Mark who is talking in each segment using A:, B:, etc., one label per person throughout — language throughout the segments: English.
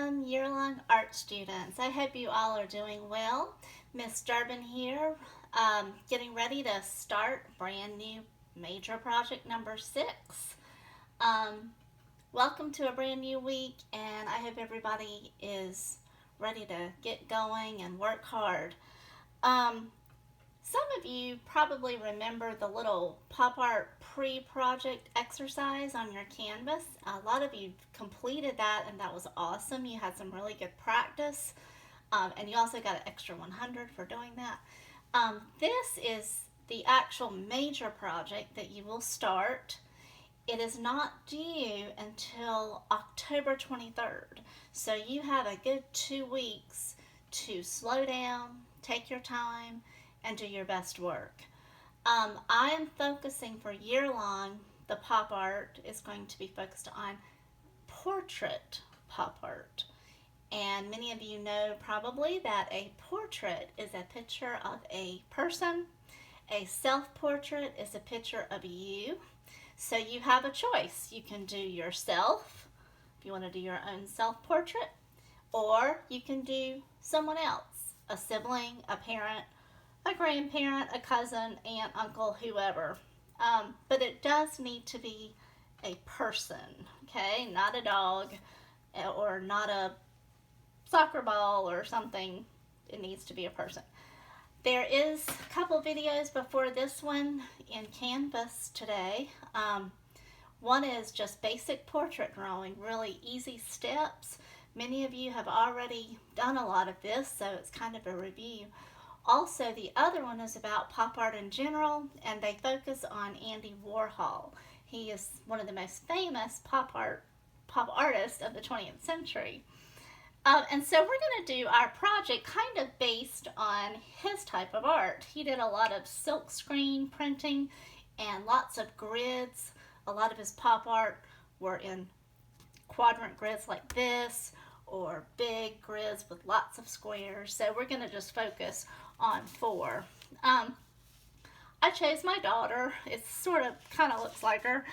A: Welcome, year-long art students. I hope you all are doing well. Miss Durbin here, getting ready to start brand new major project number 6. Welcome to a brand new week, and I hope everybody is ready to get going and work hard. Some of you probably remember the little pop art pre-project exercise on your canvas. A lot of you completed that, and that was awesome. You had some really good practice, and you also got an extra 100 for doing that. This is the actual major project that you will start. It is not due until October 23rd, so you have a good 2 weeks to slow down, take your time, and do your best work. I am focusing for year-long, the pop art is going to be focused on portrait pop art. And many of you know probably that a portrait is a picture of a person. A self-portrait is a picture of you. So you have a choice. You can do yourself, if you want to do your own self-portrait, or you can do someone else, a sibling, a parent, a grandparent, a cousin, aunt, uncle, whoever. But it does need to be a person, okay? Not a dog or not a soccer ball or something. It needs to be a person. There is a couple videos before this one in Canvas today. One is just basic portrait drawing, really easy steps. Many of you have already done a lot of this, so it's kind of a review. Also, the other one is about pop art in general, and they focus on Andy Warhol. He is one of the most famous pop artists of the 20th century. And so we're going to do our project kind of based on his type of art. He did a lot of silk screen printing and lots of grids. A lot of his pop art were in quadrant grids like this, or big grids with lots of squares. So we're going to just focus on 4. I chose my daughter. It sort of kind of looks like her.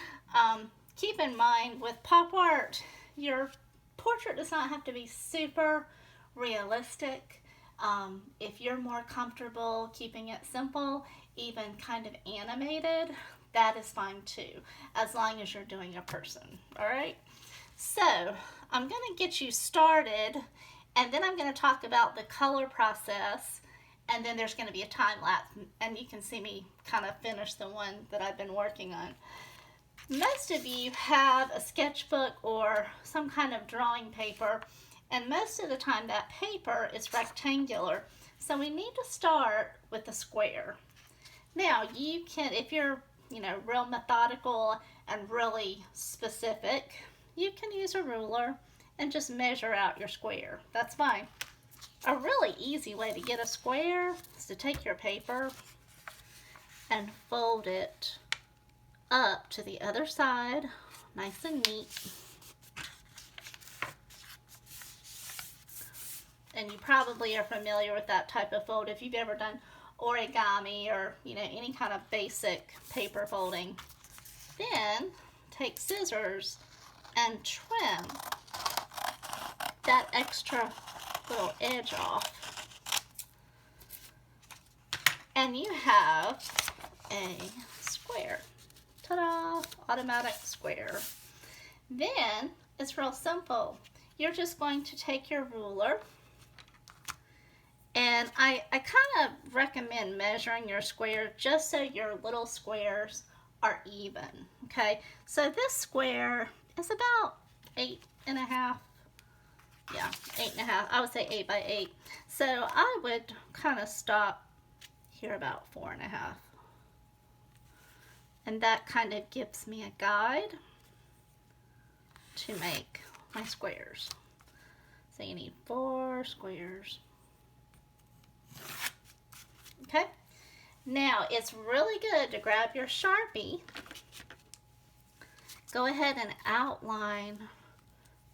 A: Keep in mind with pop art, your portrait does not have to be super realistic. If you're more comfortable keeping it simple, even kind of animated, that is fine too, as long as you're doing a person. All right, so I'm going to get you started, and then I'm going to talk about the color process, and then there's going to be a time lapse, and you can see me kind of finish the one that I've been working on. Most of you have a sketchbook or some kind of drawing paper, and most of the time that paper is rectangular, so we need to start with a square. Now you can, if you're real methodical and really specific, you can use a ruler and just measure out your square. That's fine. A really easy way to get a square is to take your paper and fold it up to the other side, nice and neat. And you probably are familiar with that type of fold if you've ever done origami or any kind of basic paper folding. Then take scissors and trim that extra little edge off, and you have a square. Ta-da! Automatic square. Then it's real simple. You're just going to take your ruler, and I kind of recommend measuring your square just so your little squares are even. Okay, so this square is about 8.5. Yeah, 8.5. I would say 8 by 8. So I would kind of stop here about 4.5. And that kind of gives me a guide to make my squares. So you need 4 squares. Okay. Now it's really good to grab your Sharpie. Go ahead and outline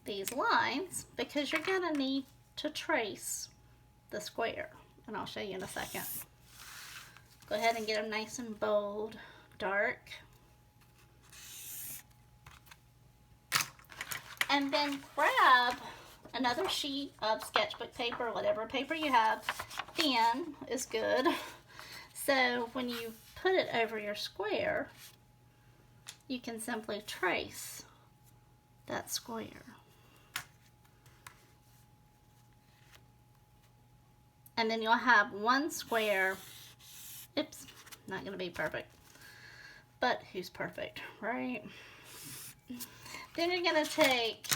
A: these lines because you're going to need to trace the square, and I'll show you in a second. Go ahead and get them nice and bold, dark. And then grab another sheet of sketchbook paper, whatever paper you have. Thin is good. So when you put it over your square, you can simply trace that square. And then you'll have one square. Oops, not going to be perfect. But who's perfect, right? Then you're going to take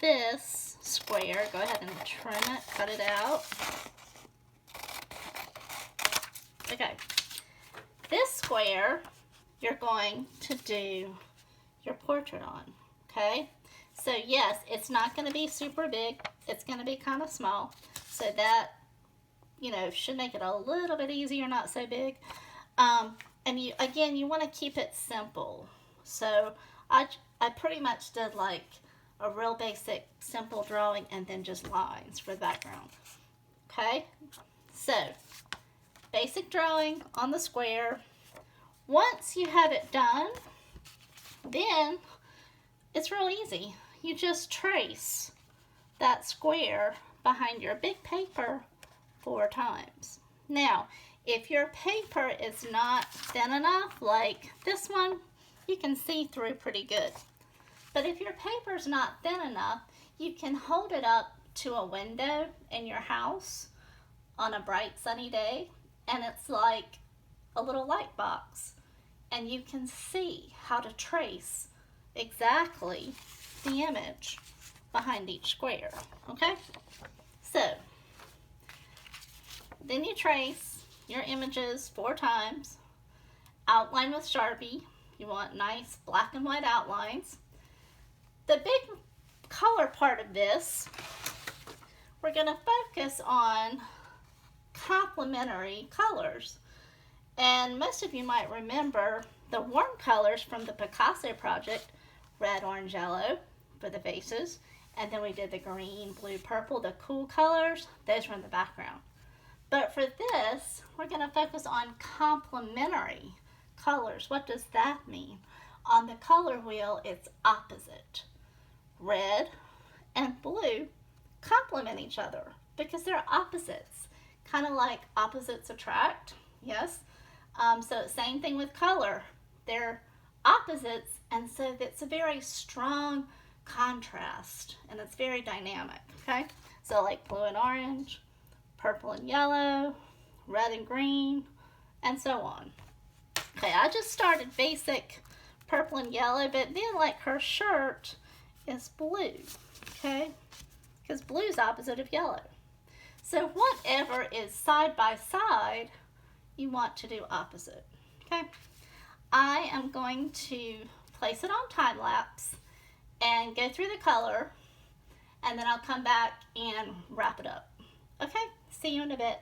A: this square, go ahead and trim it, cut it out. Okay, this square you're going to do your portrait on, okay? So yes, it's not going to be super big, it's going to be kind of small, so that, you know, should make it a little bit easier, not so big. And you want to keep it simple. So I pretty much did like a real basic simple drawing and then just lines for the background. Okay, so basic drawing on the square. Once you have it done, then it's real easy. You just trace that square behind your big paper 4 times. Now, if your paper is not thin enough, like this one, you can see through pretty good. But if your paper's not thin enough, you can hold it up to a window in your house on a bright sunny day, and it's like a little light box, and you can see how to trace exactly the image behind each square, okay? So, then you trace your images 4 times, outline with Sharpie. You want nice black and white outlines. The big color part of this, we're going to focus on complementary colors. And most of you might remember the warm colors from the Picasso project, red, orange, yellow for the faces. And then we did the green, blue, purple, the cool colors. Those were in the background. But for this, we're going to focus on complementary colors. What does that mean? On the color wheel, it's opposite. Red and blue complement each other because they're opposites. Kind of like opposites attract, yes? So same thing with color. They're opposites, and so it's a very strong contrast, and it's very dynamic, okay? So like blue and orange, purple and yellow, red and green, and so on. Okay, I just started basic purple and yellow, but then like her shirt is blue, okay? Because blue is opposite of yellow. So whatever is side by side, you want to do opposite, okay? I am going to place it on time lapse and go through the color, and then I'll come back and wrap it up. Okay, see you in a bit.